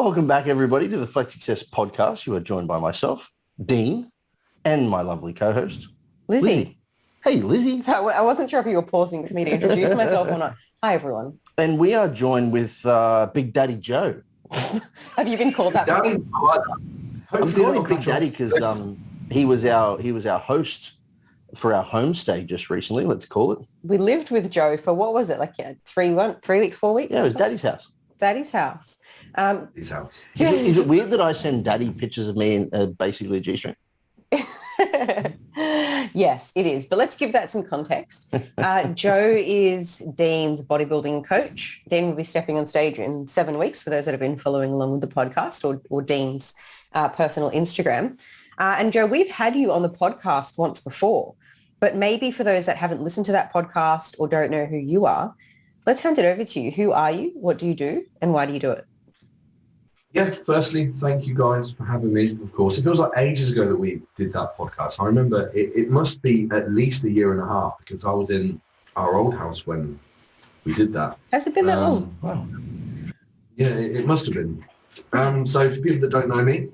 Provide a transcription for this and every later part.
Welcome back, everybody, to the Flex Success podcast. You are joined by myself, Dean, and my lovely co-host, Lizzie. Hey, Lizzie. So I wasn't sure if you were pausing for me to introduce myself or not. Hi, everyone. And we are joined with Big Daddy Joe. Have you been called that? I'm calling him Big Daddy because he was our host for our homestay just recently, let's call it. We lived with Joe for, what was it, like 3 weeks, 4 weeks? Yeah, it was Daddy's house. Daddy's house. His house. Is it weird that I send Daddy pictures of me in basically a G-string? Yes, it is. But let's give that some context. Joe is Dean's bodybuilding coach. Dean will be stepping on stage in 7 weeks for those that have been following along with the podcast or Dean's personal Instagram. And Joe, we've had you on the podcast once before, but maybe for those that haven't listened to that podcast or don't know who you are, let's hand it over to you. Who are you? What do you do? And why do you do it? Yeah, firstly, thank you guys for having me, of course. It feels like ages ago that we did that podcast. I remember it must be at least a year and a half because I was in our old house when we did that. Has it been that long? Wow. Yeah, it must have been. So for people that don't know me,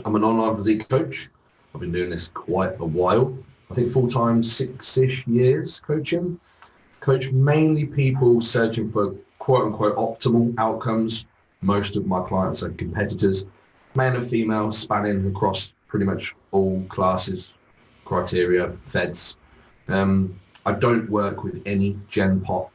I'm an online physique coach. I've been doing this quite a while. I think full-time 6-ish years coaching. Coach mainly people searching for quote-unquote optimal outcomes. Most of my clients are competitors, male and female, spanning across pretty much all classes, criteria, feds. I don't work with any Gen Pop.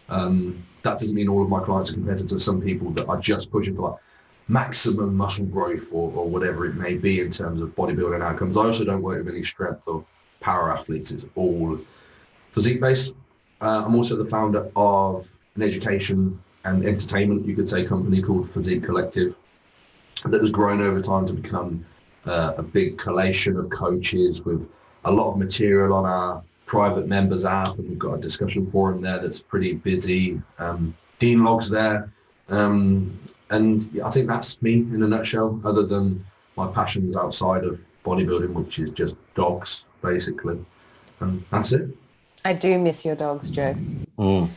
That doesn't mean all of my clients are competitors. Some people that are just pushing for like maximum muscle growth or whatever it may be in terms of bodybuilding outcomes. I also don't work with any strength or power athletes. It's all physique-based. I'm also the founder of an education and entertainment, you could say, company called Physique Collective that has grown over time to become a big collation of coaches with a lot of material on our private members app, and we've got a discussion forum there that's pretty busy. Dean Log's there, and I think that's me in a nutshell, other than my passions outside of bodybuilding, which is just dogs, basically, and that's it. I do miss your dogs, Joe. Mm.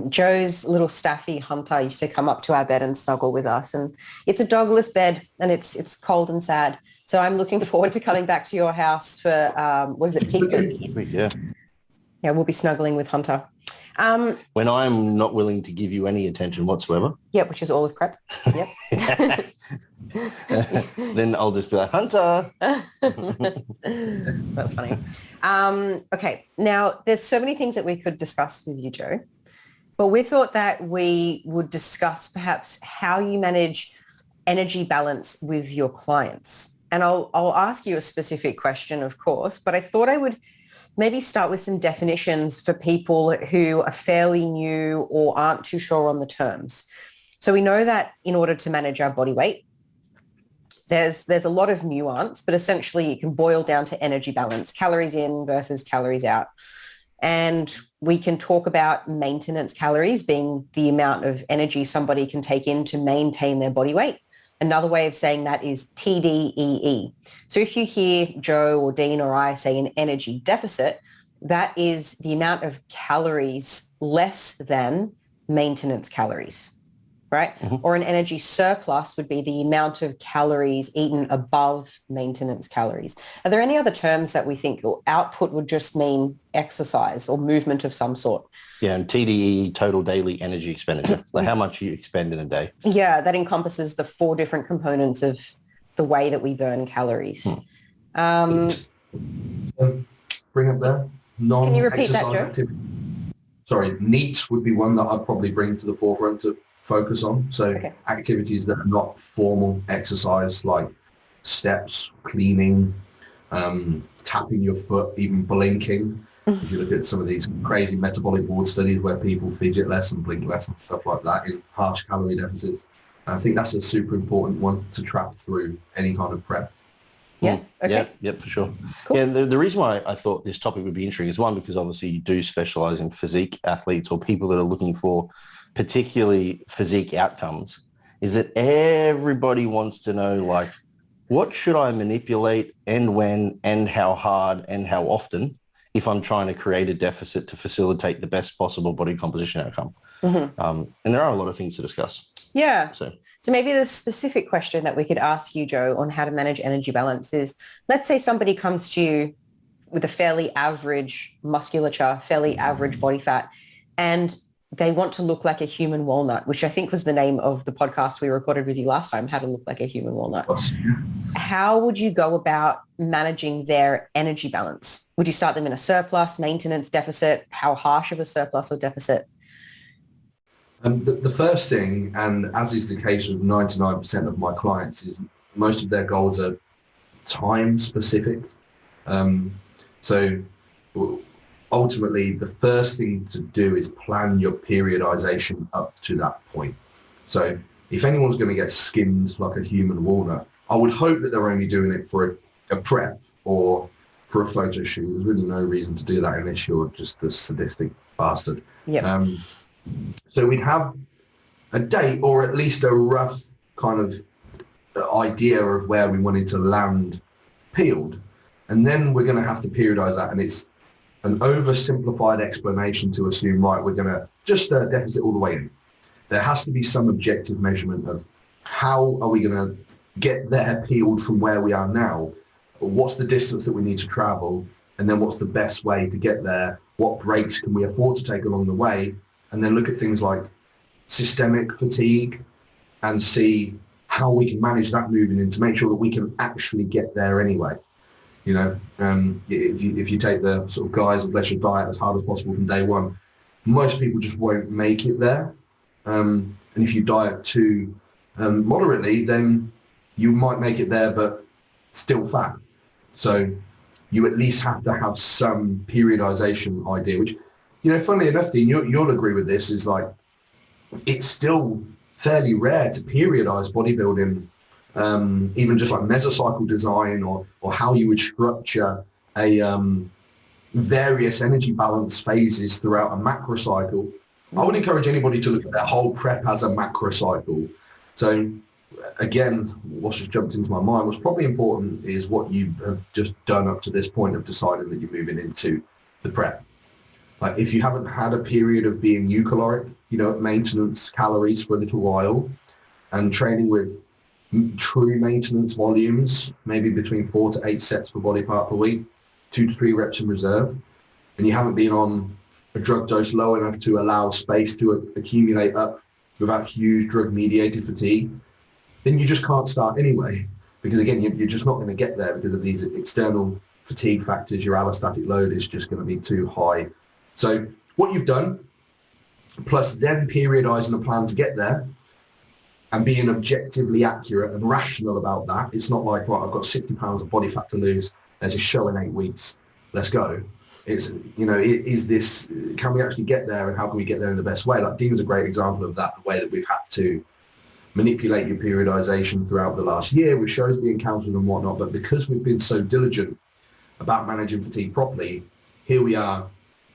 Joe's little staffy Hunter used to come up to our bed and snuggle with us, and it's a dogless bed and it's cold and sad. So I'm looking forward to coming back to your house for, what is it, Peak Week? Yeah. Yeah, we'll be snuggling with Hunter. When I'm not willing to give you any attention whatsoever. Yeah, which is all of prep. Yep. Then I'll just be like, Hunter. That's funny. Okay, now there's so many things that we could discuss with you, Joe. But we thought that we would discuss perhaps how you manage energy balance with your clients. And I'll ask you a specific question, of course, but I thought I would maybe start with some definitions for people who are fairly new or aren't too sure on the terms. So we know that in order to manage our body weight, there's a lot of nuance, but essentially it can boil down to energy balance, calories in versus calories out. And we can talk about maintenance calories being the amount of energy somebody can take in to maintain their body weight. Another way of saying that is TDEE. So if you hear Joe or Dean or I say an energy deficit, that is the amount of calories less than maintenance calories, right? Mm-hmm. Or an energy surplus would be the amount of calories eaten above maintenance calories. Are there any other terms that we think, or output would just mean exercise or movement of some sort? Yeah, and TDE, total daily energy expenditure, like how much you expend in a day. Yeah, that encompasses the 4 different components of the way that we burn calories. Bring up there. Can you repeat that, Joe? Activity. Sorry, NEAT would be one that I'd probably bring to the forefront to focus on. So activities that are not formal exercise, like steps, cleaning, tapping your foot, even blinking. If you look at some of these crazy metabolic board studies where people fidget less and blink less and stuff like that in harsh calorie deficits, I think that's a super important one to trap through any kind of prep. Yeah. Okay. Yep, for sure. Cool. Yeah, the reason why I thought this topic would be interesting is, one, because obviously you do specialize in physique athletes or people that are looking for particularly physique outcomes, is that everybody wants to know, like, what should I manipulate and when and how hard and how often if I'm trying to create a deficit to facilitate the best possible body composition outcome. Mm-hmm. And there are a lot of things to discuss. Yeah. So maybe the specific question that we could ask you, Joe, on how to manage energy balance is, let's say somebody comes to you with a fairly average musculature, fairly average body fat, and they want to look like a human walnut, which I think was the name of the podcast we recorded with you last time, How to Look Like a Human Walnut. How would you go about managing their energy balance? Would you start them in a surplus, maintenance, deficit? How harsh of a surplus or deficit? The first thing, and as is the case with 99% of my clients, is most of their goals are time specific. So ultimately, the first thing to do is plan your periodization up to that point. So if anyone's going to get skinned like a human walnut, I would hope that they're only doing it for a prep or for a photo shoot. There's really no reason to do that unless you're just a sadistic bastard. Yep. So we'd have a date or at least a rough kind of idea of where we wanted to land peeled. And then we're going to have to periodize that. And it's an oversimplified explanation to assume, right, we're going to just deficit all the way in. There has to be some objective measurement of how are we going to get there peeled from where we are now? What's the distance that we need to travel? And then what's the best way to get there? What breaks can we afford to take along the way? And then look at things like systemic fatigue and see how we can manage that moving in to make sure that we can actually get there anyway. You know, if you take the sort of guise of let's just diet as hard as possible from day one, most people just won't make it there. And if you diet too moderately, then you might make it there, but still fat. So you at least have to have some periodization idea, which, you know, funnily enough, Dean, you'll agree with this, is like, it's still fairly rare to periodize bodybuilding, even just like mesocycle design or how you would structure a various energy balance phases throughout a macrocycle. I would encourage anybody to look at their whole prep as a macrocycle. So again, what's just jumped into my mind, what's probably important is what you have just done up to this point of deciding that you're moving into the prep. Like if you haven't had a period of being eucaloric, you know, maintenance calories for a little while and training with true maintenance volumes, maybe between 4 to 8 sets per body part per week, 2 to 3 reps in reserve, and you haven't been on a drug dose low enough to allow space to accumulate up without huge drug-mediated fatigue, then you just can't start anyway. Because again, you're just not going to get there because of these external fatigue factors. Your allostatic load is just going to be too high. So what you've done, plus then periodizing the plan to get there and being objectively accurate and rational about that. It's not like, right, I've got 60 pounds of body fat to lose. There's a show in 8 weeks. Let's go. It's, you know, is this, can we actually get there and how can we get there in the best way? Like Dean's a great example of that, the way that we've had to manipulate your periodization throughout the last year with shows being cancelled and whatnot. But because we've been so diligent about managing fatigue properly, here we are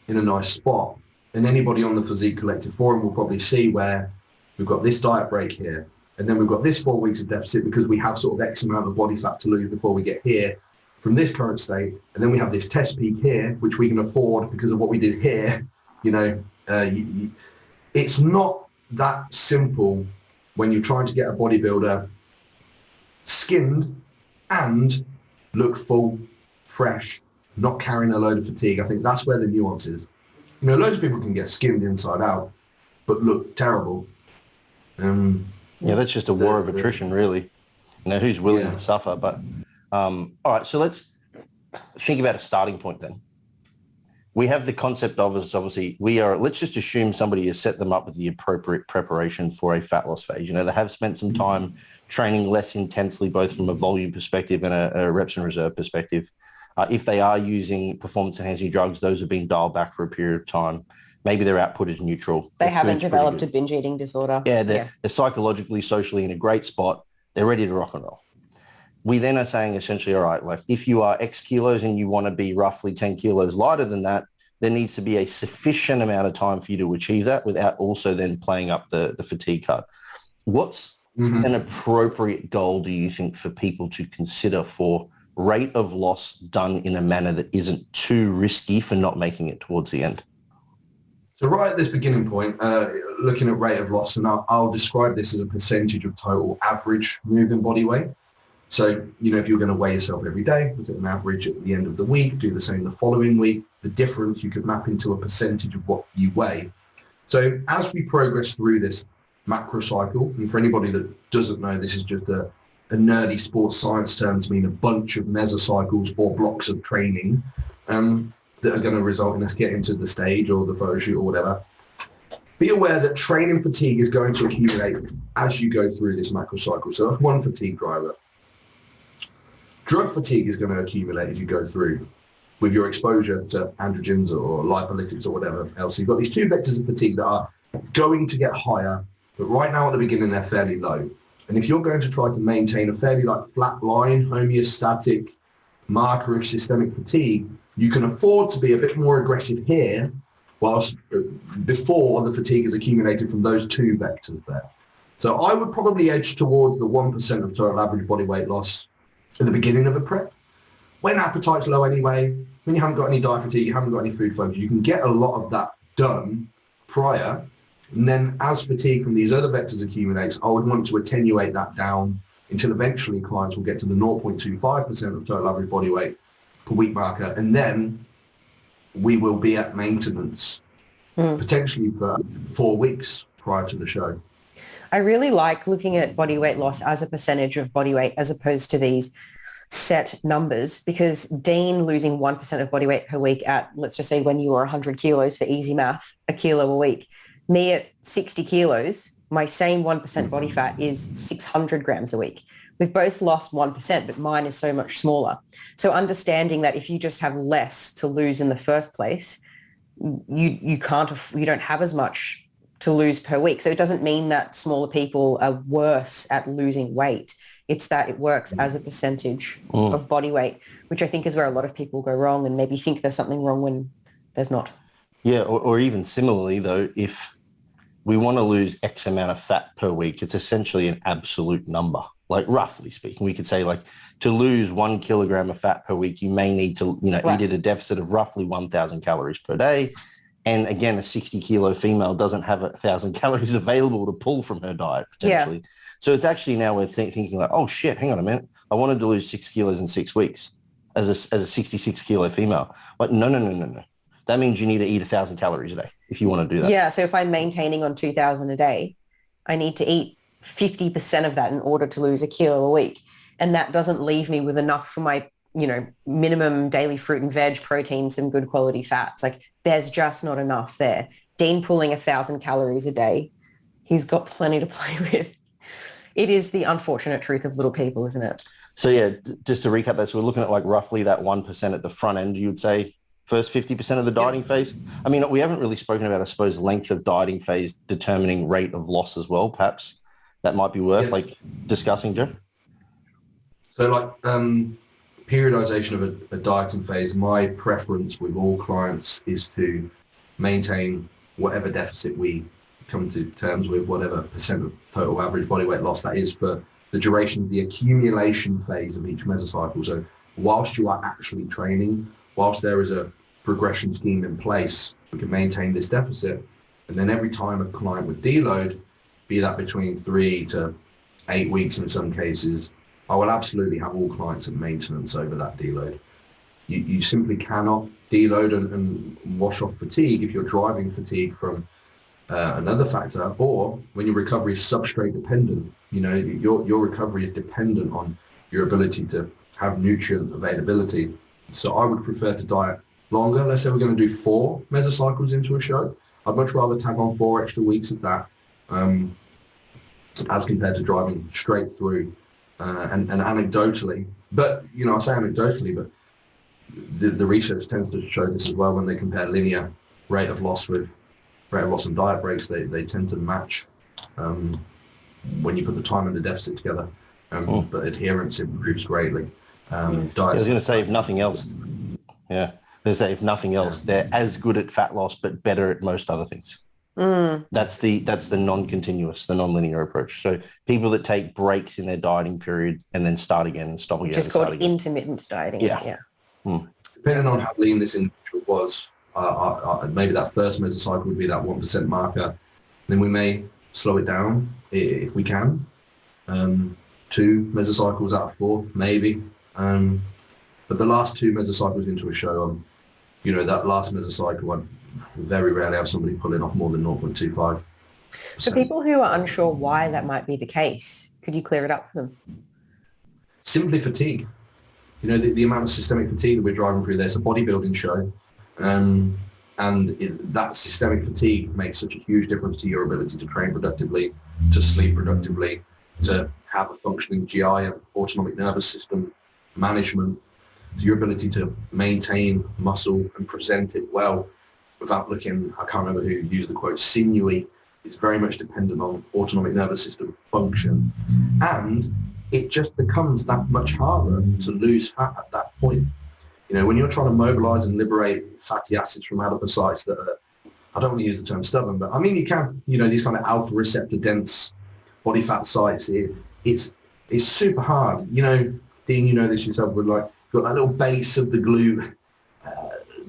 in a nice spot. And anybody on the Physique Collective forum will probably see where we've got this diet break here. And then we've got this 4 weeks of deficit because we have sort of X amount of body fat to lose before we get here from this current state. And then we have this test peak here, which we can afford because of what we did here. You know, it's not that simple when you're trying to get a bodybuilder skinned and look full, fresh, not carrying a load of fatigue. I think that's where the nuance is. You know, loads of people can get skinned inside out, but look terrible. Yeah, that's just a war of attrition, really. You know, who's willing to suffer? But all right, so let's think about a starting point then. We have the concept of us, obviously, let's just assume somebody has set them up with the appropriate preparation for a fat loss phase. You know, they have spent some time training less intensely, both from a volume perspective and a reps and reserve perspective. If they are using performance-enhancing drugs, those have been dialed back for a period of time. Maybe their output is neutral. They haven't developed a binge eating disorder. Yeah, they're psychologically, socially in a great spot. They're ready to rock and roll. We then are saying essentially, all right, like if you are X kilos and you want to be roughly 10 kilos lighter than that, there needs to be a sufficient amount of time for you to achieve that without also then playing up the fatigue card. What's an appropriate goal, do you think, for people to consider for rate of loss done in a manner that isn't too risky for not making it towards the end? So right at this beginning point, looking at rate of loss, and I'll describe this as a percentage of total average moving body weight. So, if you're going to weigh yourself every day, look at an average at the end of the week, do the same the following week. The difference you could map into a percentage of what you weigh. So as we progress through this macro cycle, and for anybody that doesn't know, this is just a nerdy sports science term to mean a bunch of mesocycles or blocks of training that are going to result in us getting to the stage or the photo shoot or whatever. Be aware that training fatigue is going to accumulate as you go through this macro cycle. So that's one fatigue driver. Drug fatigue is going to accumulate as you go through with your exposure to androgens or lipolytics or whatever else. You've got these two vectors of fatigue that are going to get higher, but right now at the beginning they're fairly low. And if you're going to try to maintain a fairly flat line, homeostatic, markerish systemic fatigue, you can afford to be a bit more aggressive here whilst before the fatigue is accumulated from those two vectors there. So I would probably edge towards the 1% of total average body weight loss at the beginning of a prep. When appetite's low anyway, when you haven't got any diet fatigue, you haven't got any food focus, you can get a lot of that done prior. And then as fatigue from these other vectors accumulates, I would want to attenuate that down until eventually clients will get to the 0.25% of total average body weight per week marker. And then we will be at maintenance, potentially for 4 weeks prior to the show. I really like looking at body weight loss as a percentage of body weight as opposed to these set numbers, because Dean losing 1% of body weight per week at, let's just say when you were 100 kilos for easy math, a kilo a week. Me at 60 kilos, my same 1% body fat is 600 grams a week. We've both lost 1%, but mine is so much smaller. So understanding that if you just have less to lose in the first place, you don't have as much to lose per week. So it doesn't mean that smaller people are worse at losing weight. It's that it works as a percentage of body weight, which I think is where a lot of people go wrong and maybe think there's something wrong when there's not. Yeah, or even similarly, though, if we want to lose X amount of fat per week, it's essentially an absolute number. Like roughly speaking, we could say to lose 1 kilogram of fat per week, you may need to, eat at a deficit of roughly 1,000 calories per day. And again, a 60 kilo female doesn't have 1,000 calories available to pull from her diet potentially. Yeah. So it's actually now we're thinking oh shit, hang on a minute. I wanted to lose 6 kilos in 6 weeks as a 66 kilo female. But no. That means you need to eat 1,000 calories a day if you want to do that. Yeah. So if I'm maintaining on 2,000 a day, I need to eat 50% of that in order to lose a kilo a week. And that doesn't leave me with enough for my, minimum daily fruit and veg, protein, some good quality fats. There's just not enough there. Dean pulling 1,000 calories a day, he's got plenty to play with. It is the unfortunate truth of little people, isn't it? So yeah, just to recap that, so we're looking at roughly that 1% at the front end, you would say first 50% of the dieting phase. I mean, we haven't really spoken about, I suppose, length of dieting phase determining rate of loss as well. Perhaps that might be worth discussing, Joe. So periodization of a dieting phase, my preference with all clients is to maintain whatever deficit we come to terms with, whatever percent of total average body weight loss that is for the duration of the accumulation phase of each mesocycle. So whilst you are actually training, whilst there is a progression scheme in place, we can maintain this deficit. And then every time a client would deload, be that between 3 to 8 weeks in some cases, I will absolutely have all clients at maintenance over that deload. You simply cannot deload and wash off fatigue if you're driving fatigue from another factor, or when your recovery is substrate dependent. Your recovery is dependent on your ability to have nutrient availability. So I would prefer to diet longer. Let's say we're going to do 4 mesocycles into a show. I'd much rather tag on 4 extra weeks of that as compared to driving straight through. And anecdotally, but I say anecdotally, but the research tends to show this as well when they compare linear rate of loss with rate of loss and diet breaks, they tend to match when you put the time and the deficit together, but adherence improves greatly. I was going to say, if nothing else, they're as good at fat loss, but better at most other things. That's the non-continuous, the non-linear approach. So people that take breaks in their dieting period and then start again and stop again. Which is called intermittent dieting. Yeah. Depending on how lean this individual was, maybe that first mesocycle would be that 1% marker. Then we may slow it down if we can. 2 mesocycles out of 4, maybe. But the last 2 mesocycles into a show, that last mesocycle, I very rarely have somebody pulling off more than 0.25. For people who are unsure why that might be the case, could you clear it up for them? Simply fatigue. The amount of systemic fatigue that we're driving through there. It's a bodybuilding show. That systemic fatigue makes such a huge difference to your ability to train productively, to sleep productively, to have a functioning GI and autonomic nervous system management, to your ability to maintain muscle and present it well without looking, I can't remember who used the quote, sinewy. It's very much dependent on autonomic nervous system function. And it just becomes that much harder to lose fat at that point. When you're trying to mobilize and liberate fatty acids from adipocytes that are, I don't want to use the term stubborn, but I mean, you can, these kind of alpha receptor dense body fat sites, it's super hard. Dean, you know this yourself, with got that little base of the glute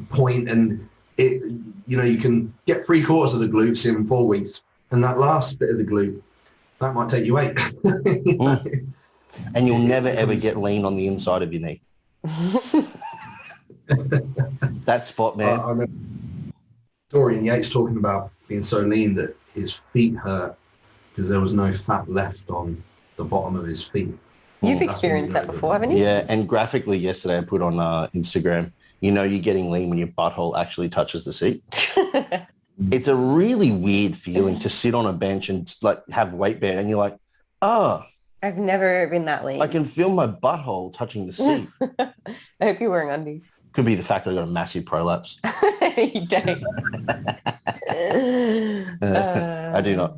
point, and you can get 3/4 of the glutes in 4 weeks, and that last bit of the glute, that might take you 8. And you'll never ever get lean on the inside of your knee. That spot, man. I remember Dorian Yates talking about being so lean that his feet hurt because there was no fat left on the bottom of his feet. You've experienced that before, haven't you? Yeah, and graphically yesterday I put on Instagram, you're getting lean when your butthole actually touches the seat. It's a really weird feeling to sit on a bench and have weight bearing, and you're like, oh, I've never been that lean. I can feel my butthole touching the seat. I hope you're wearing undies. Could be the fact that I got a massive prolapse. You don't. I do not.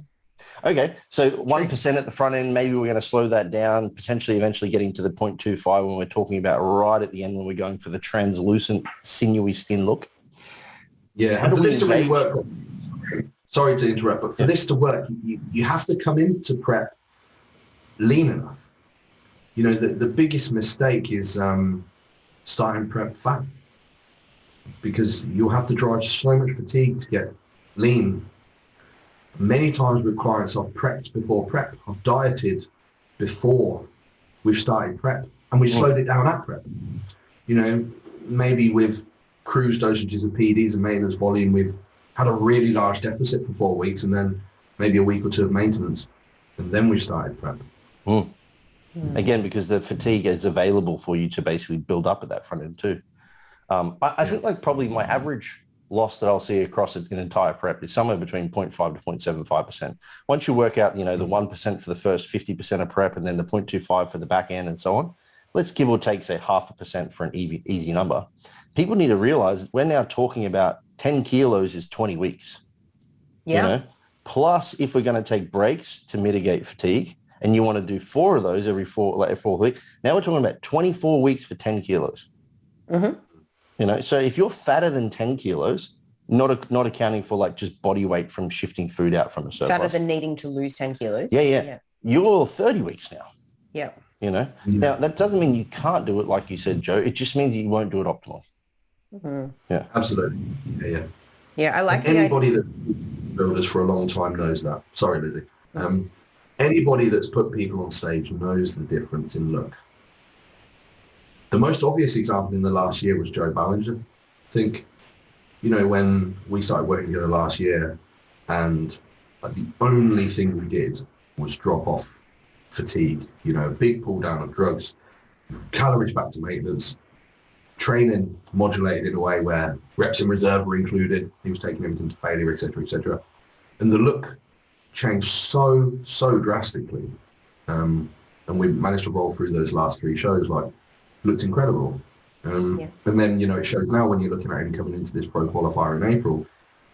Okay, so 1% at the front end, maybe we're going to slow that down, potentially eventually getting to the 0.25 when we're talking about right at the end when we're going for the translucent, sinewy skin look. Yeah, How do for we this to really engage? work, sorry to interrupt, but for this to work, you have to come into prep lean enough. The biggest mistake is starting prep fat, because you'll have to drive so much fatigue to get lean. Many times with clients, I've prepped before prep. I've dieted before we've started prep, and we slowed it down at prep. Maybe with cruise dosages of PEDs and maintenance volume, we've had a really large deficit for 4 weeks, and then maybe a week or 2 of maintenance, and then we started prep. Again, because the fatigue is available for you to basically build up at that front end too. I think probably my average loss that I'll see across an entire prep is somewhere between 0.5 to 0.75%. Once you work out, the 1% for the first 50% of prep and then the 0.25 for the back end and so on, let's give or take, say, 0.5% for an easy number. People need to realize we're now talking about 10 kilos is 20 weeks. Yeah. Plus, if we're going to take breaks to mitigate fatigue, and you want to do 4 of those every 4 weeks, now we're talking about 24 weeks for 10 kilos. Mm-hmm. So if you're fatter than 10 kilos, not accounting for just body weight from shifting food out from a surplus. Fatter than needing to lose 10 kilos. Yeah. You're 30 weeks now. Yeah. Now that doesn't mean you can't do it like you said, Joe. It just means you won't do it optimally. Mm-hmm. Yeah, absolutely. Yeah. Yeah, I like anybody that's built us for a long time knows that. Sorry, Lizzie. Anybody that's put people on stage knows the difference in look. The most obvious example in the last year was Joe Ballinger. I think, when we started working together last year, and the only thing we did was drop off fatigue, big pull down of drugs, calories back to maintenance, training modulated in a way where reps in reserve were included. He was taking everything to failure, etc., etc. And the look changed so drastically, and we managed to roll through those last 3 shows looked incredible, and then it shows now when you're looking at him coming into this pro qualifier in April,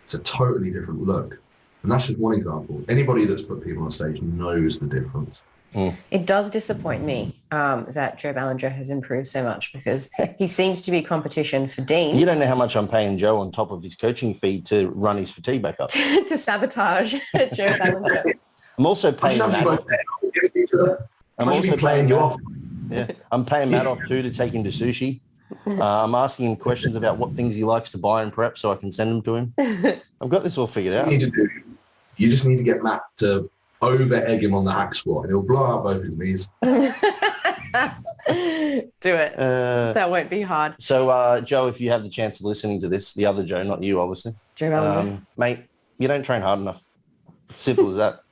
it's a totally different look. And that's just one example. Anybody that's put people on stage knows the difference. It does disappoint me that Joe Ballinger has improved so much, because he seems to be competition for Dean. You don't know how much I'm paying Joe on top of his coaching fee to run his fatigue back up. To sabotage Joe Ballinger. I'm also paying Matt. I'm also paying you off. Yeah, I'm paying Matt off too to take him to sushi. I'm asking him questions about what things he likes to buy in prep so I can send them to him. I've got this all figured out. You just need to get Matt to over-egg him on the hack squat and he'll blow out both his knees. Do it. That won't be hard. So, Joe, if you have the chance of listening to this, the other Joe, not you, obviously. Joe mate, you don't train hard enough. It's simple as that.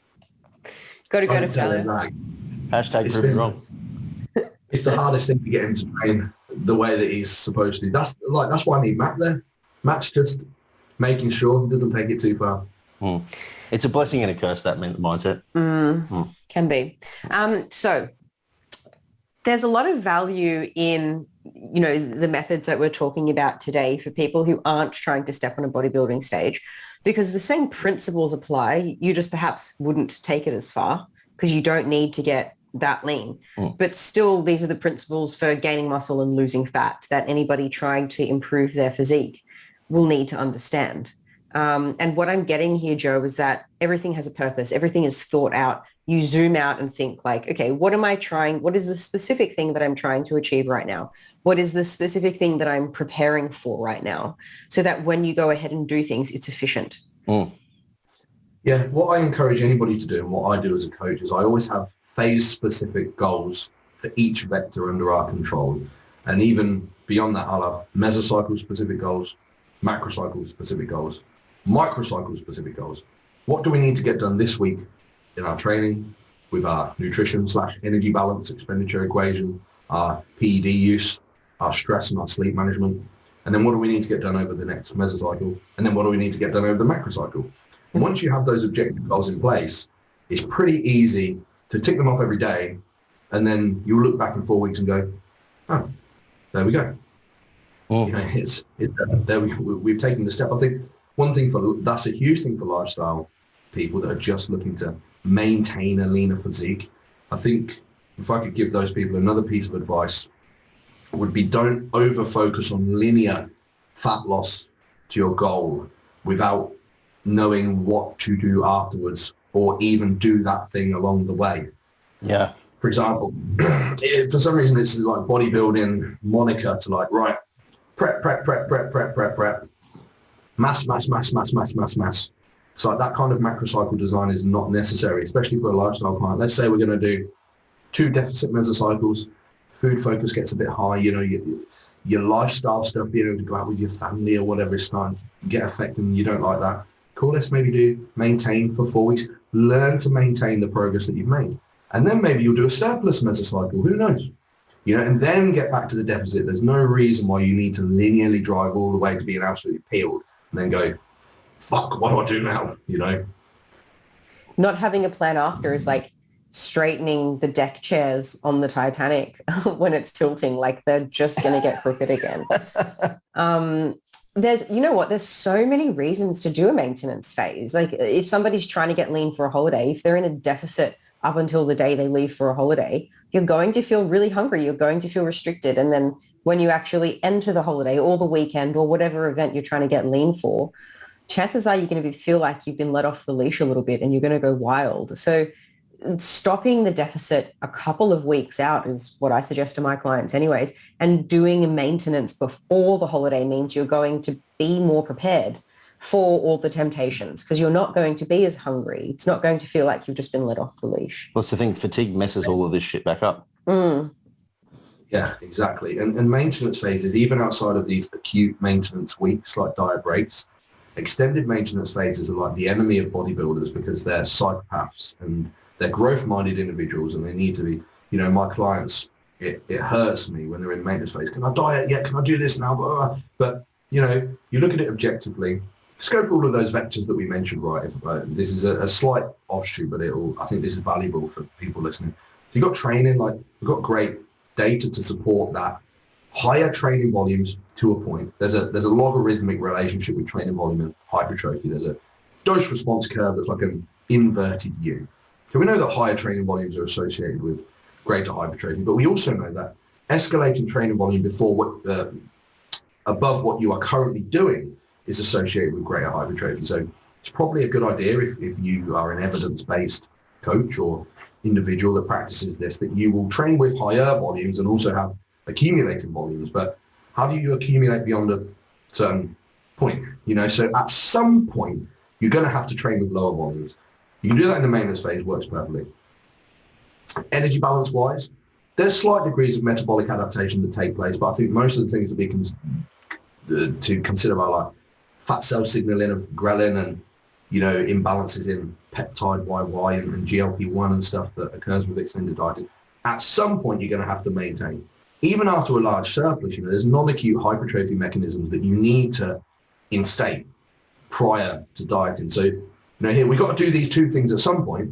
Got to go to Tell him Palo. that. Hashtag prove me wrong. It's the hardest thing to get him to train the way that he's supposed to. That's why I need Matt there. Matt's just making sure he doesn't take it too far. It's a blessing and a curse, that mindset. Can be. So there's a lot of value in, the methods that we're talking about today for people who aren't trying to step on a bodybuilding stage, because the same principles apply. You just perhaps wouldn't take it as far because you don't need to get that lean. But still, these are the principles for gaining muscle and losing fat that anybody trying to improve their physique will need to understand. And what I'm getting here, Joe, is that everything has a purpose. Everything is thought out. You zoom out and think like, okay, what is the specific thing that I'm trying to achieve right now? What is the specific thing that I'm preparing for right now? So that when you go ahead and do things, it's efficient. Yeah, what I encourage anybody to do and what I do as a coach is I always have phase-specific goals for each vector under our control. And even beyond that, I'll have mesocycle-specific goals, macrocycle-specific goals, microcycle-specific goals. What do we need to get done this week in our training with our nutrition/energy balance expenditure equation, our PED use, our stress and our sleep management? And then what do we need to get done over the next mesocycle? And then what do we need to get done over the macrocycle? And once you have those objective goals in place, it's pretty easy to tick them off every day. And then you look back in 4 weeks and go, oh, there we go. We've taken the step. I think that's a huge thing for lifestyle people that are just looking to maintain a leaner physique. I think if I could give those people another piece of advice, it would be don't over focus on linear fat loss to your goal without knowing what to do afterwards or even do that thing along the way. Yeah. For example, for some reason it's like bodybuilding moniker to like, right, prep, mass. So like that kind of macrocycle design is not necessary, especially for a lifestyle client. Let's say we're going to do 2 deficit mesocycles. Food focus gets a bit high, your lifestyle stuff, being able to go out with your family or whatever is starting to get affected and you don't like that. Cool, let's maybe do maintain for 4 weeks. Learn to maintain the progress that you've made. And then maybe you'll do a surplus mesocycle, who knows? And then get back to the deficit. There's no reason why you need to linearly drive all the way to being absolutely peeled and then go, fuck, what do I do now? Not having a plan after is like straightening the deck chairs on the Titanic when it's tilting, like they're just going to get crooked again. There's so many reasons to do a maintenance phase. Like if somebody's trying to get lean for a holiday, if they're in a deficit up until the day they leave for a holiday, you're going to feel really hungry. You're going to feel restricted. And then when you actually enter the holiday or the weekend or whatever event you're trying to get lean for, chances are you're going to feel like you've been let off the leash a little bit and you're going to go wild. So stopping the deficit a couple of weeks out is what I suggest to my clients anyways. And doing a maintenance before the holiday means you're going to be more prepared for all the temptations because you're not going to be as hungry. It's not going to feel like you've just been let off the leash. What's the thing? Fatigue messes all of this shit back up. Yeah, exactly. And maintenance phases, even outside of these acute maintenance weeks like diet breaks, extended maintenance phases are like the enemy of bodybuilders because they're psychopaths and they're growth-minded individuals and they need to be, my clients, it hurts me when they're in maintenance phase. Can I diet yet? Can I do this now? But, you look at it objectively. Just go through all of those vectors that we mentioned, right? This is a slight offshoot, but I think this is valuable for people listening. So you've got training, we've got great data to support that. Higher training volumes to a point. There's a logarithmic relationship with training volume and hypertrophy. There's a dose response curve that's like an inverted U. So we know that higher training volumes are associated with greater hypertrophy, but we also know that escalating training volume above what you are currently doing is associated with greater hypertrophy. So it's probably a good idea if you are an evidence-based coach or individual that practices this, that you will train with higher volumes and also have accumulating volumes. But how do you accumulate beyond a certain point? So at some point, you're going to have to train with lower volumes. You can do that in the maintenance phase, works perfectly. Energy balance wise, there's slight degrees of metabolic adaptation that take place, but I think most of the things that we can to consider are like fat cell signaling of ghrelin and, you know, imbalances in peptide YY and GLP-1 and stuff that occurs with extended dieting. At some point, you're going to have to maintain. Even after a large surplus, you know, there's non-acute hypertrophy mechanisms that you need to instate prior to dieting. So, you know, here we've got to do these two things at some point.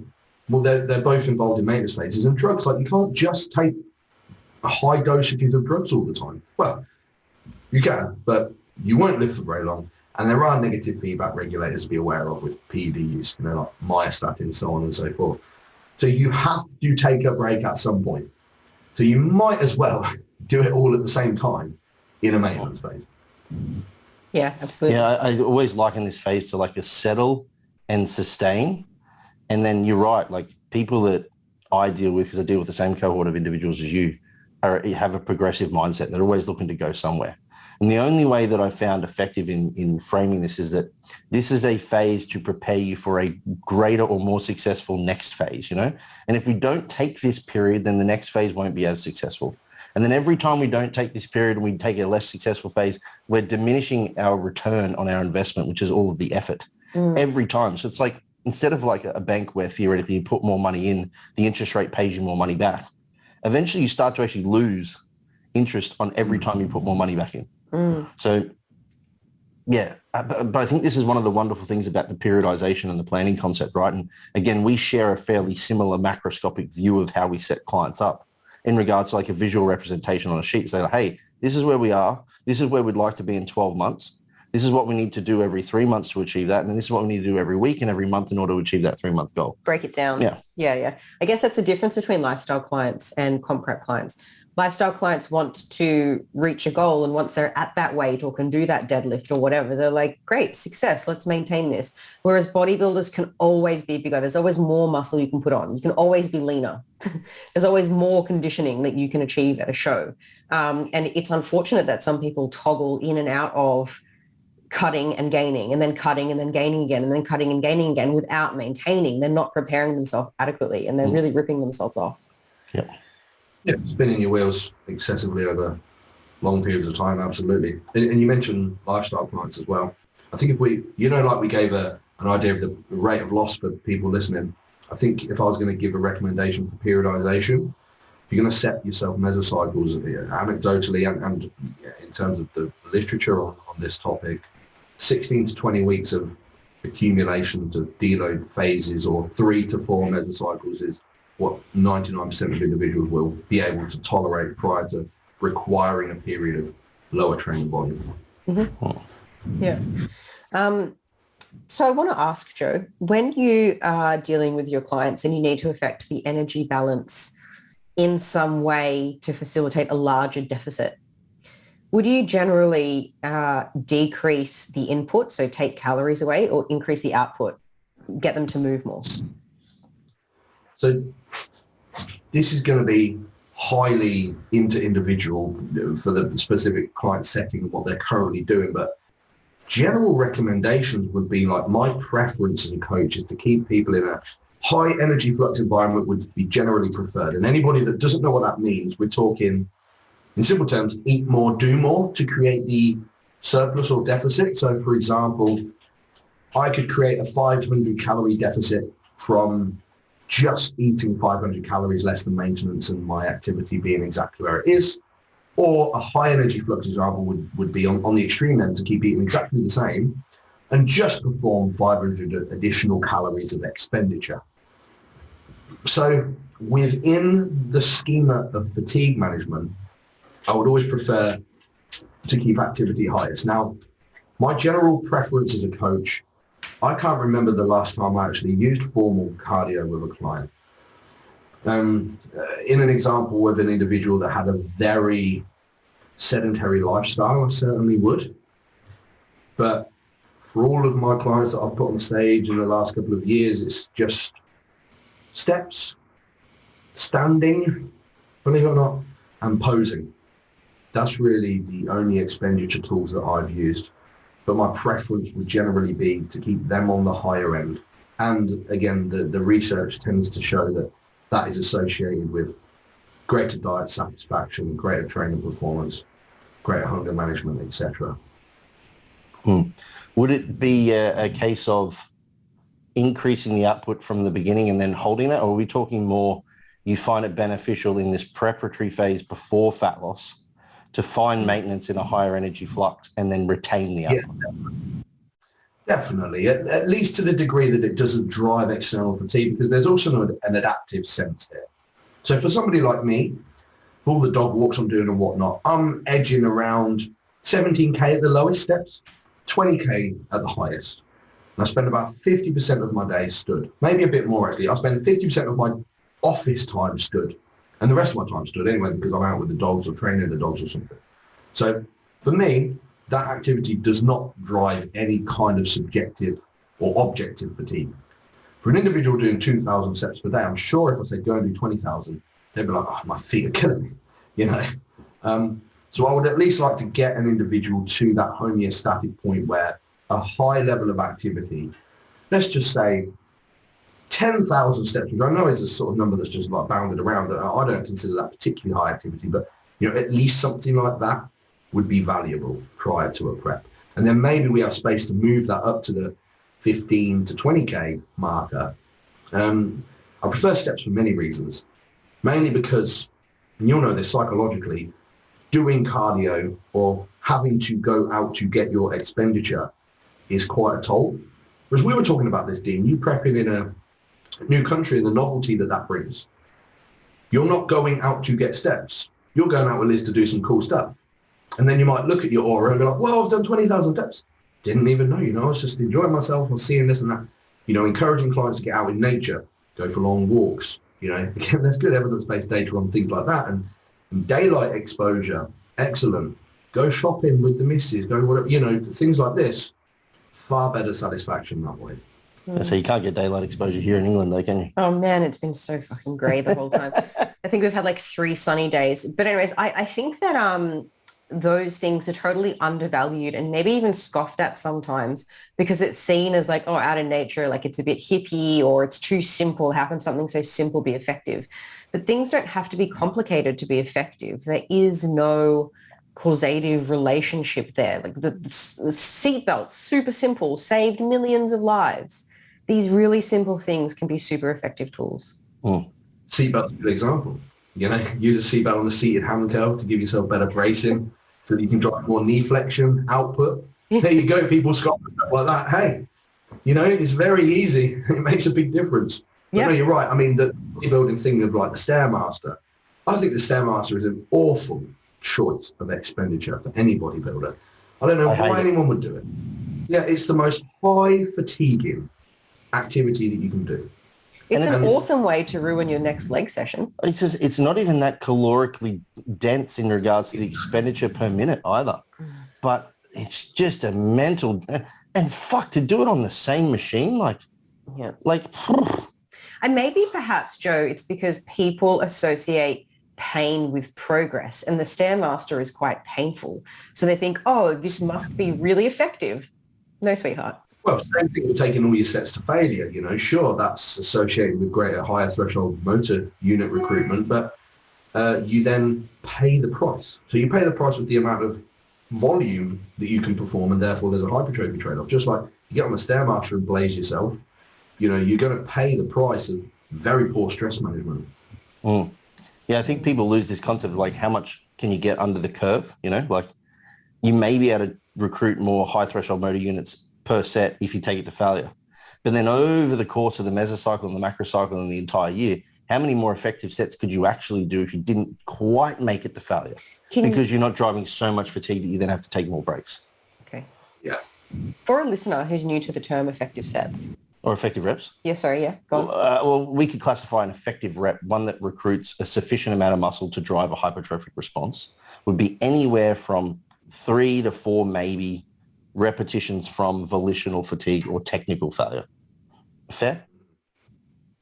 Well, they're both involved in maintenance phases. And drugs, like, you can't just take high dosages of drugs all the time. Well, you can, but you won't live for very long. And there are negative feedback regulators to be aware of with PED use, you know, like myostatin, so on and so forth. So you have to take a break at some point. So you might as well do it all at the same time in a maintenance phase. Yeah, absolutely. Yeah, I always liken this phase to like a settle and sustain. And then you're right, like people that I deal with, because I deal with the same cohort of individuals as you, have a progressive mindset. They're always looking to go somewhere. And the only way that I found effective in framing this is that this is a phase to prepare you for a greater or more successful next phase, you know? And if we don't take this period, then the next phase won't be as successful. And then every time we don't take this period and we take a less successful phase, we're diminishing our return on our investment, which is all of the effort every time. So it's like, instead of like a bank where theoretically you put more money in, the interest rate pays you more money back. Eventually you start to actually lose interest on every time you put more money back in. So yeah, but I think this is one of the wonderful things about the periodization and the planning concept, right? And again, we share a fairly similar macroscopic view of how we set clients up in regards to like a visual representation on a sheet. Say, like, hey, this is where we are. This is where we'd like to be in 12 months. This is what we need to do every 3 months to achieve that. And this is what we need to do every week and every month in order to achieve that 3-month goal. Break it down. Yeah. I guess that's the difference between lifestyle clients and comp prep clients. Lifestyle clients want to reach a goal, and once they're at that weight or can do that deadlift or whatever, they're like, great, success, let's maintain this. Whereas bodybuilders can always be bigger. There's always more muscle you can put on. You can always be leaner. There's always more conditioning that you can achieve at a show. And it's unfortunate that some people toggle in and out of cutting and gaining, and then cutting and then gaining again, and then cutting and gaining again without maintaining. They're not preparing themselves adequately, and they're really ripping themselves off. Yeah, spinning your wheels excessively over long periods of time, absolutely. And you mentioned lifestyle clients as well. I think if we, you know, like we gave an idea of the rate of loss for people listening, I think if I was going to give a recommendation for periodization, you're going to set yourself mesocycles, anecdotally and in terms of the literature on this topic, 16 to 20 weeks of accumulation to deload phases, or 3 to 4 mesocycles is what 99% of individuals will be able to tolerate prior to requiring a period of lower training volume. Yeah. So I want to ask, Joe, when you are dealing with your clients and you need to affect the energy balance in some way to facilitate a larger deficit, would you generally decrease the input, so take calories away, or increase the output, get them to move more? So this is going to be highly inter-individual for the specific client setting and what they're currently doing, but general recommendations would be, like, my preference as a coach is to keep people in a high energy flux environment would be generally preferred. And anybody that doesn't know what that means, we're talking, in simple terms, eat more, do more to create the surplus or deficit. So for example, I could create a 500 calorie deficit from just eating 500 calories less than maintenance and my activity being exactly where it is. Or a high energy flux example would be on the extreme end, to keep eating exactly the same and just perform 500 additional calories of expenditure. So within the schema of fatigue management, I would always prefer to keep activity highest. Now, my general preference as a coach, I can't remember the last time I actually used formal cardio with a client. In an example with an individual that had a very sedentary lifestyle, I certainly would. But for all of my clients that I've put on stage in the last couple of years, it's just steps, standing, believe it or not, and posing. That's really the only expenditure tools that I've used. but my preference would generally be to keep them on the higher end. And again, the research tends to show that that is associated with greater diet satisfaction, greater training performance, greater hunger management, etc. Would it be a case of increasing the output from the beginning and then holding that, or are we talking more you find it beneficial in this preparatory phase before fat loss to find maintenance in a higher energy flux and then retain the output? Yeah, definitely, at least to the degree that it doesn't drive external fatigue, because there's also an adaptive sense here. So for somebody like me, all the dog walks I'm doing and whatnot, I'm edging around 17K at the lowest steps, 20K at the highest. And I spend about 50% of my day stood, maybe a bit more actually. I spend 50% of my office time stood, and the rest of my time stood anyway because I'm out with the dogs or training the dogs or something. So for me, that activity does not drive any kind of subjective or objective fatigue. For an individual doing 2,000 steps per day, I'm sure if I said go and do 20,000, they'd be like, oh, my feet are killing me, you know. So I would at least like to get an individual to that homeostatic point where a high level of activity, let's just say 10,000 steps, which I know is a sort of number that's just like bounded around. I don't consider that particularly high activity, but you know, at least something like that would be valuable prior to a prep. And then maybe we have space to move that up to the 15 to 20K marker. I prefer steps for many reasons, mainly because, and you'll know this psychologically, doing cardio or having to go out to get your expenditure is quite a toll. Whereas we were talking about this, Dean, you prepping in a new country and the novelty that brings. You're not going out to get steps. You're going out with Liz to do some cool stuff. And then you might look at your aura and be like, well, I've done 20,000 steps. Didn't even know, you know, I was just enjoying myself or seeing this and that. You know, encouraging clients to get out in nature, go for long walks. You know, again, there's good evidence-based data on things like that. And daylight exposure, excellent. Go shopping with the missus, go whatever, you know, things like this. Far better satisfaction that way. So you can't get daylight exposure here in England though, can you? Oh man, it's been so fucking grey the whole time. I think we've had like 3 sunny days. But anyways, I think that those things are totally undervalued and maybe even scoffed at sometimes because it's seen as like, oh, out in nature, like it's a bit hippie or it's too simple. How can something so simple be effective? But things don't have to be complicated to be effective. There is no causative relationship there. Like the seatbelt, super simple, saved millions of lives. These really simple things can be super effective tools. Seatbelt's a good example. You know, use a seatbelt on the seated hand curl to give yourself better bracing so that you can drive more knee flexion output. There you go, people scoff and stuff like that. Hey, you know, it's very easy. It makes a big difference. But no, you're right. I mean, the bodybuilding thing of like the Stairmaster, I think the Stairmaster is an awful choice of expenditure for any bodybuilder. I don't know why anyone would do it. Yeah, it's the most high fatiguing activity that you can do. It's an awesome way to ruin your next leg session. It's just, it's not even that calorically dense in regards to the expenditure per minute either. But it's just a mental, and fuck, to do it on the same machine, and maybe perhaps, Joe, it's because people associate pain with progress and the Stairmaster is quite painful. So they think, oh, this must be really effective. No, sweetheart. Well, same thing with taking all your sets to failure, you know, sure, that's associated with higher threshold motor unit recruitment, but you then pay the price. So you pay the price with the amount of volume that you can perform, and therefore there's a hypertrophy trade-off. Just like you get on the Stairmaster and blaze yourself, you know, you're going to pay the price of very poor stress management. Yeah, I think people lose this concept of like how much can you get under the curve, you know, like you may be able to recruit more high threshold motor units per set if you take it to failure. But then over the course of the mesocycle and the macrocycle and the entire year, how many more effective sets could you actually do if you didn't quite make it to failure? Because you're not driving so much fatigue that you then have to take more breaks. Okay. Yeah. For a listener who's new to the term effective sets. Or effective reps? Yeah, sorry, yeah. Go on. Well, we could classify an effective rep, one that recruits a sufficient amount of muscle to drive a hypertrophic response, would be anywhere from 3 to 4 maybe repetitions from volitional fatigue or technical failure. Fair?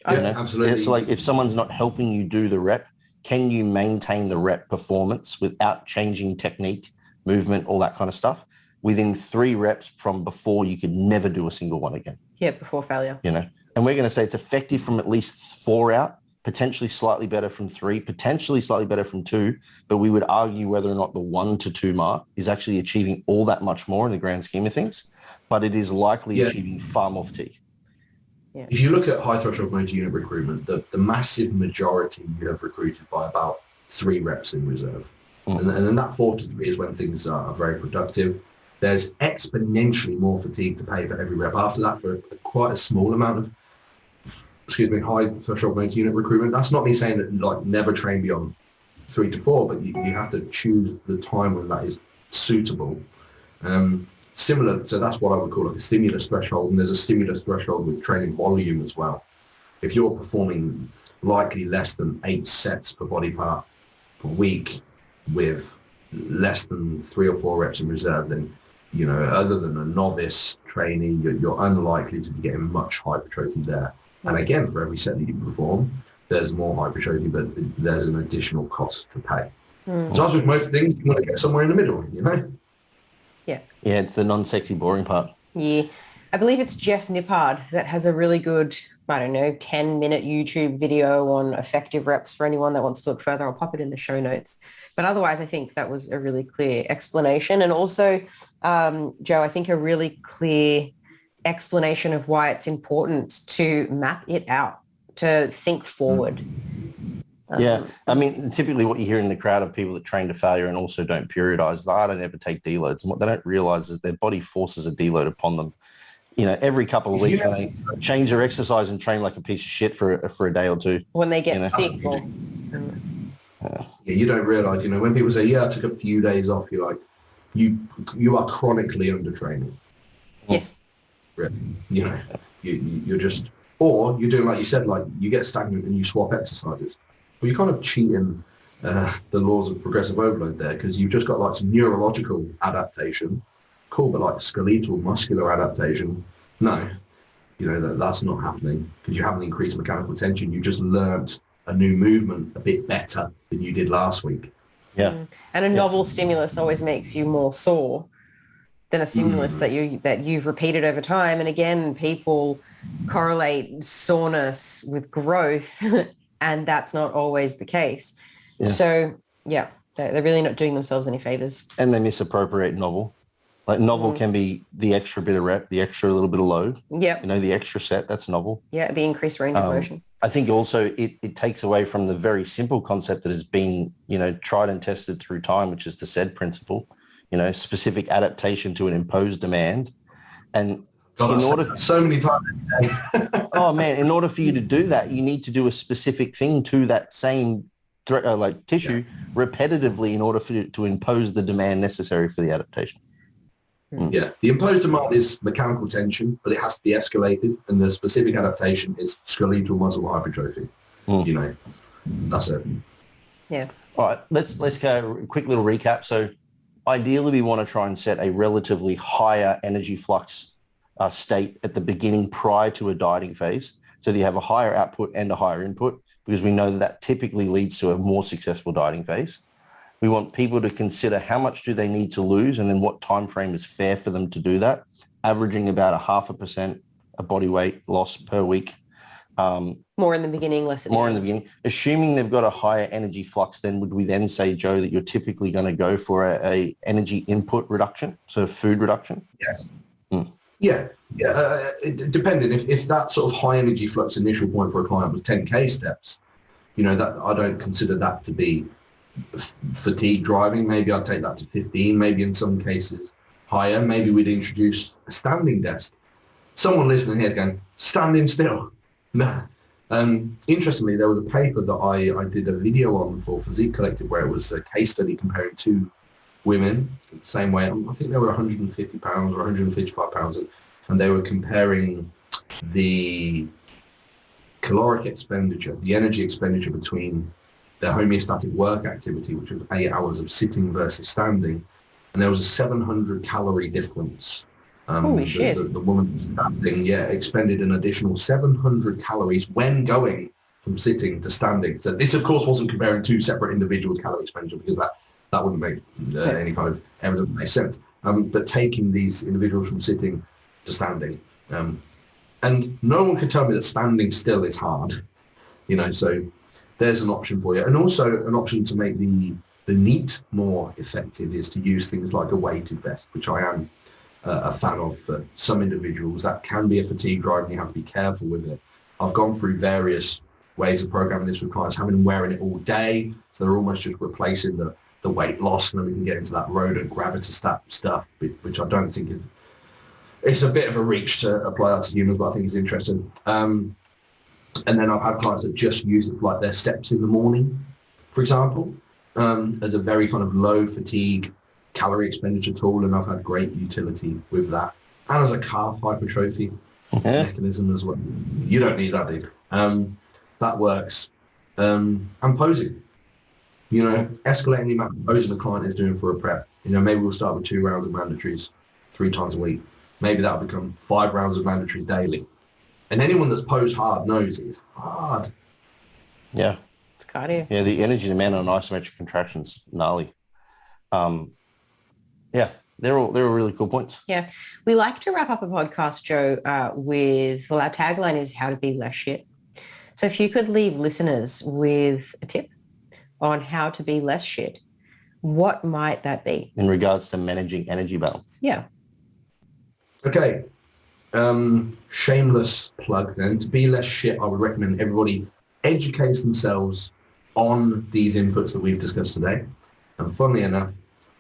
Yeah, absolutely. So like if someone's not helping you do the rep, can you maintain the rep performance without changing technique, movement, all that kind of stuff? within 3 reps from before, you could never do a single one again. Yeah, before failure. You know, and we're going to say it's effective from at least 4 out, potentially slightly better from 3, potentially slightly better from 2, but we would argue whether or not the 1 to 2 mark is actually achieving all that much more in the grand scheme of things, but it is likely achieving far more fatigue. Yeah. If you look at high threshold motor unit recruitment, the massive majority you have recruited by about 3 reps in reserve. And then that 4 to 3 is when things are very productive. There's exponentially more fatigue to pay for every rep after that for quite a small amount of high threshold motor unit recruitment. That's not me saying that like never train beyond 3 to 4, but you have to choose the time when that is suitable. Similar, so that's what I would call like a stimulus threshold, and there's a stimulus threshold with training volume as well. If you're performing likely less than 8 sets per body part per week with less than 3 or 4 reps in reserve, then you know, other than a novice trainee, you're unlikely to be getting much hypertrophy there. And again, for every set that you perform, there's more hypertrophy, but there's an additional cost to pay. So as with most things, you want to get somewhere in the middle, you know? Yeah. Yeah, it's the non-sexy, boring part. Yeah. I believe it's Jeff Nippard that has a really good, 10-minute YouTube video on effective reps for anyone that wants to look further. I'll pop it in the show notes. But otherwise, I think that was a really clear explanation. And also, Joe, I think a really clear explanation of why it's important to map it out, to think forward. Yeah, I mean, typically what you hear in the crowd of people that train to failure and also don't periodize, I don't ever take deloads. And what they don't realize is their body forces a deload upon them. You know, every couple of weeks when they change their exercise and train like a piece of shit for a day or two. When they get sick. Yeah, you don't realize, you know, when people say, I took a few days off, you're like, you are chronically undertraining. Yeah. You know, you're just, or you're doing like you said, like you get stagnant and you swap exercises. Well, you're kind of cheating the laws of progressive overload there, because you've just got like some neurological adaptation, cool, but like skeletal muscular adaptation, no, you know, that's not happening because you haven't increased mechanical tension. You just learnt a new movement a bit better than you did last week. Yeah. And a novel stimulus always makes you more sore than a stimulus that you've repeated over time. And again, people correlate soreness with growth, and that's not always the case. Yeah. So yeah, they're really not doing themselves any favors. And they misappropriate novel. Like novel can be the extra bit of rep, the extra little bit of load. Yep. You know, the extra set, that's novel. Yeah, the increased range of motion. I think also it takes away from the very simple concept that has been, you know, tried and tested through time, which is the SAID principle, you know, specific adaptation to an imposed demand. And God, in order so many times. Oh man, in order for you to do that, you need to do a specific thing to that same tissue repetitively in order for it to impose the demand necessary for the adaptation. Yeah, the imposed demand is mechanical tension, but it has to be escalated, and the specific adaptation is skeletal muscle hypertrophy. You know, that's it. Yeah. All right, let's go a quick little recap. So ideally, we want to try and set a relatively higher energy flux state at the beginning prior to a dieting phase, so that you have a higher output and a higher input, because we know that typically leads to a more successful dieting phase. We want people to consider how much do they need to lose, and then what time frame is fair for them to do that, averaging about 0.5% of body weight loss per week. More in the beginning, less in the beginning. Assuming they've got a higher energy flux, then would we then say, Joe, that you're typically going to go for a energy input reduction, so food reduction? Yes. Yeah. Depending, if that sort of high energy flux initial point for a client was 10K steps, you know, that I don't consider that to be fatigue driving. Maybe I'd take that to 15, maybe in some cases higher. Maybe we'd introduce a standing desk. Someone listening here going, standing still. Nah. Interestingly, there was a paper that I did a video on for Physique Collective where it was a case study comparing 2 women, the same weight. I think they were 150 pounds or 155 pounds, and they were comparing the caloric expenditure, the energy expenditure between their homeostatic work activity, which was 8 hours of sitting versus standing, and there was a 700 calorie difference. Holy shit. The woman standing, expended an additional 700 calories when going from sitting to standing. So this, of course, wasn't comparing 2 separate individuals' calorie expenditure, because that wouldn't make any kind of evidence make sense. but taking these individuals from sitting to standing. And no one can tell me that standing still is hard, so there's an option for you. And also an option to make the NEAT more effective is to use things like a weighted vest, which I am a fan of for some individuals. That can be a fatigue drive and you have to be careful with it. I've gone through various ways of programming this with clients, having them wearing it all day, so they're almost just replacing the weight loss, and then we can get into that rodent gravity stuff, which I don't think it's a bit of a reach to apply that to humans, but I think it's interesting. And then I've had clients that just use it for like their steps in the morning, for example, as a very kind of low fatigue calorie expenditure tool, and I've had great utility with that. And as a calf hypertrophy mechanism as well. You don't need that, dude. That works. And posing. Escalating the amount of posing the client is doing for a prep. Maybe we'll start with 2 rounds of mandatories 3 times a week. Maybe that'll become 5 rounds of mandatories daily. And anyone that's posed hard knows it's hard. Yeah. It's cardio. Yeah, the energy demand on isometric contractions, gnarly. Yeah, they're all really cool points. Yeah. We like to wrap up a podcast, Joe, our tagline is how to be less shit. So if you could leave listeners with a tip on how to be less shit, what might that be? In regards to managing energy balance. Yeah. Okay. Shameless plug then. To be less shit, I would recommend everybody educates themselves on these inputs that we've discussed today. And funnily enough,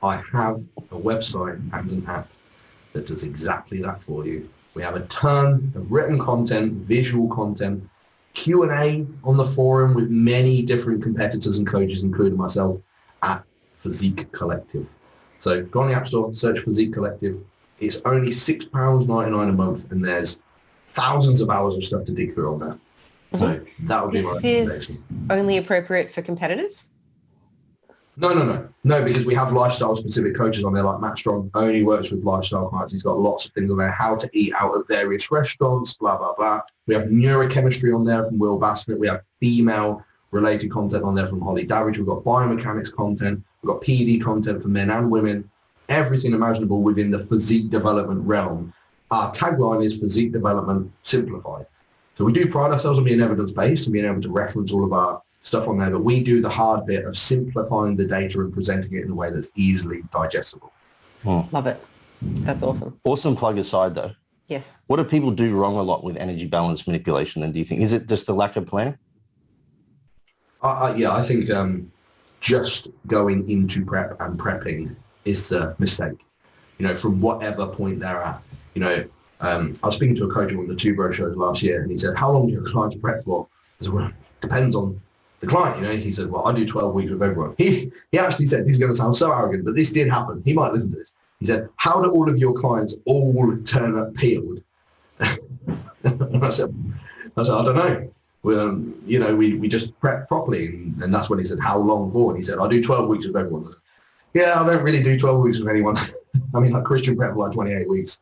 I have a website and an app that does exactly that for you. We have a ton of written content, visual content, Q&A on the forum with many different competitors and coaches, including myself, at Physique Collective. So go on the App Store, search Physique Collective. It's only £6.99 a month, and there's thousands of hours of stuff to dig through on there. So that would be my recommendation. This is only appropriate for competitors? No, because we have lifestyle-specific coaches on there, like Matt Strong only works with lifestyle clients. He's got lots of things on there, how to eat out of various restaurants, blah, blah, blah. We have neurochemistry on there from Will Bassett. We have female-related content on there from Holly Davidge. We've got biomechanics content. We've got PD content for men and women. Everything imaginable within the physique development realm. Our tagline is Physique Development Simplified. So we do pride ourselves on being evidence-based and being able to reference all of our stuff on there, but we do the hard bit of simplifying the data and presenting it in a way that's easily digestible. Love it. That's awesome. Awesome plug aside though. Yes. What do people do wrong a lot with energy balance manipulation? And do you think, is it just the lack of planning? Yeah, I think just going into prep and prepping is the mistake. From whatever point they're at. I was speaking to a coach on one of the Two Bro shows last year, and he said, "How long do your clients prep for?" I said, "Well, depends on the client." He said, "Well, I do 12 weeks with everyone." He actually said, this is going to sound so arrogant, but this did happen. He might listen to this. He said, "How do all of your clients all turn up peeled?" And I said, I don't know. We just prep properly. And that's when he said, "How long for?" And he said, "I do 12 weeks with everyone." I said, "Yeah, I don't really do 12 weeks with anyone." I mean, like Christian prep for like 28 weeks.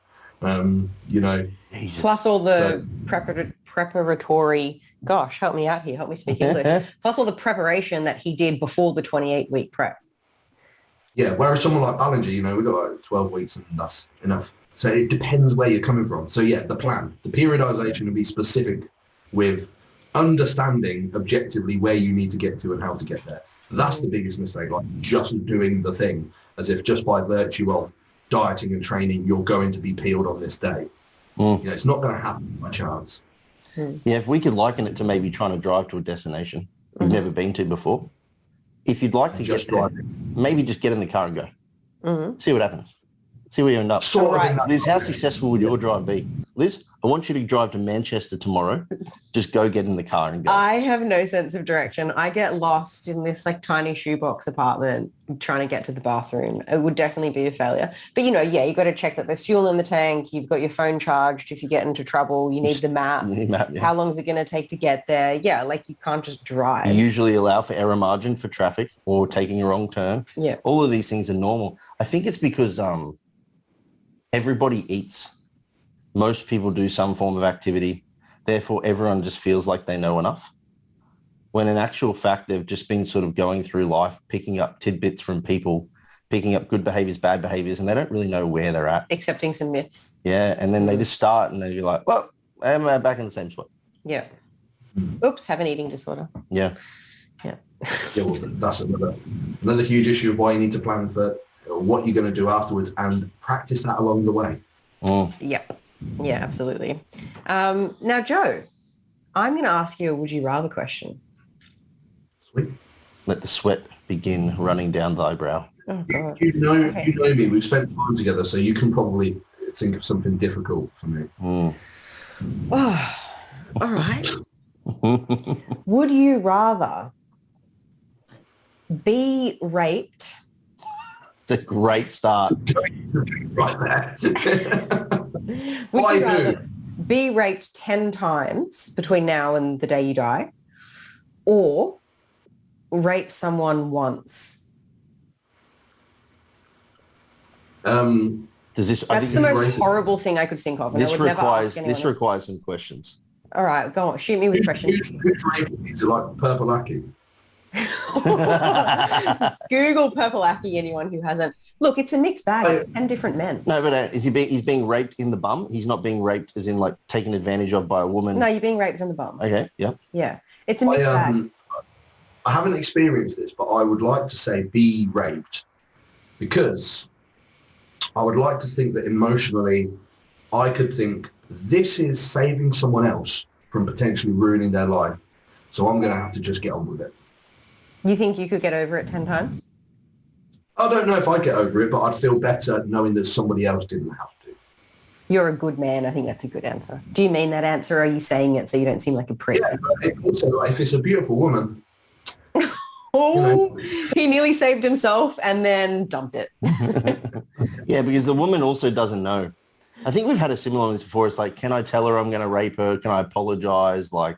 Plus all the preparatory, gosh, help me out here, help me speak English. Plus all the preparation that he did before the 28-week prep. Yeah, whereas someone like Ballinger, we've got like 12 weeks and that's enough. So it depends where you're coming from. So yeah, the plan, the periodization will be specific with understanding objectively where you need to get to and how to get there. That's the biggest mistake, like just doing the thing as if just by virtue of dieting and training, you're going to be peeled on this day. It's not going to happen by chance. Yeah, if we could liken it to maybe trying to drive to a destination we've never been to before. If you'd like to just get there, driving, maybe just get in the car and go. See what happens. See where you end up. Liz, how successful would your drive be? Liz, I want you to drive to Manchester tomorrow. Just go get in the car and go. I have no sense of direction. I get lost in this like tiny shoebox apartment trying to get to the bathroom. It would definitely be a failure. But you got to check that there's fuel in the tank. You've got your phone charged. If you get into trouble, you need the map. How long is it going to take to get there? Yeah, like you can't just drive. You usually allow for error margin for traffic or taking a wrong turn. Yeah. All of these things are normal. I think it's because everybody eats. Most people do some form of activity. Therefore, everyone just feels like they know enough. When in actual fact, they've just been sort of going through life, picking up tidbits from people picking up good behaviors, bad behaviors, and they don't really know where they're at. Accepting some myths. Yeah, and then they just start and then you're like, well, I'm back in the same spot. Yeah. Oops, have an eating disorder. Yeah. Yeah. Yeah, well, that's another huge issue of why you need to plan for what you're going to do afterwards and practice that along the way. Yeah. Yeah, absolutely. Now, Joe, I'm going to ask you a would you rather question. Sweet. Let the sweat begin running down thy brow. Oh, God. You know me. We've spent time together, so you can probably think of something difficult for me. Oh, all right. Would you rather be raped? It's a great start. Right there. Would Why you rather who? be raped 10 times between now and the day you die, or rape someone once? Does this? That's the most horrible thing I could think of. And This I would never requires ask anyone this else. requires some questions. All right, go on. Shoot me with questions. Who's raping? Is it like Purple Lucky? Google Purple Aki, anyone who hasn't. Look, it's a mixed bag. It's 10 different men. No, but he's being raped in the bum? He's not being raped as in like taken advantage of by a woman? No, you're being raped on the bum. Okay, yeah. Yeah, it's a mixed bag. I haven't experienced this, but I would like to say be raped because I would like to think that emotionally I could think this is saving someone else from potentially ruining their life. So I'm going to have to just get on with it. You think you could get over it 10 times? I don't know if I'd get over it, but I'd feel better knowing that somebody else didn't have to. You're a good man. I think that's a good answer. Do you mean that answer, or are you saying it so you don't seem like a prick? Yeah, but also, if it's a beautiful woman... Oh, he nearly saved himself and then dumped it. Yeah, because the woman also doesn't know. I think we've had a similar one before. It's like, can I tell her I'm going to rape her? Can I apologize? Like,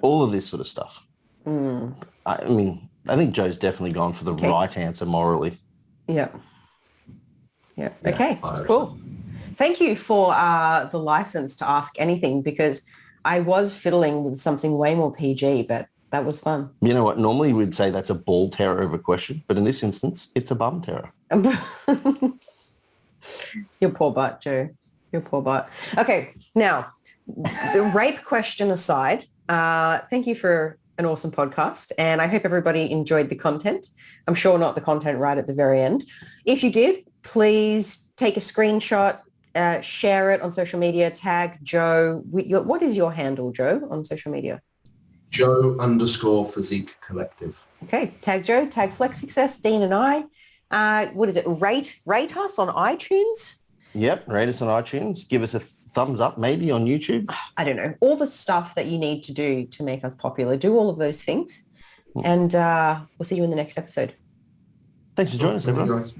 all of this sort of stuff. I mean, I think Joe's definitely gone for the right answer morally. Yeah. Yeah. Okay, cool. Thank you for the license to ask anything, because I was fiddling with something way more PG, but that was fun. You know what? Normally we'd say that's a ball terror of a question, but in this instance, it's a bum terror. Your poor butt, Joe. Your poor butt. Okay, now, the rape question aside, thank you for an awesome podcast, and I hope everybody enjoyed the content. I'm sure not the content right at the very end. If you did, please take a screenshot, share it on social media, tag Joe. What is your handle, Joe, on social media? Joe_Physique Collective. Okay, tag Joe, tag Flex Success, Dean and I. What is it? Rate us on iTunes? Yep, rate us on iTunes. Give us a thumbs up maybe on YouTube. I don't know. All the stuff that you need to do to make us popular. Do all of those things. And we'll see you in the next episode. Thanks for joining us, everyone. Guys.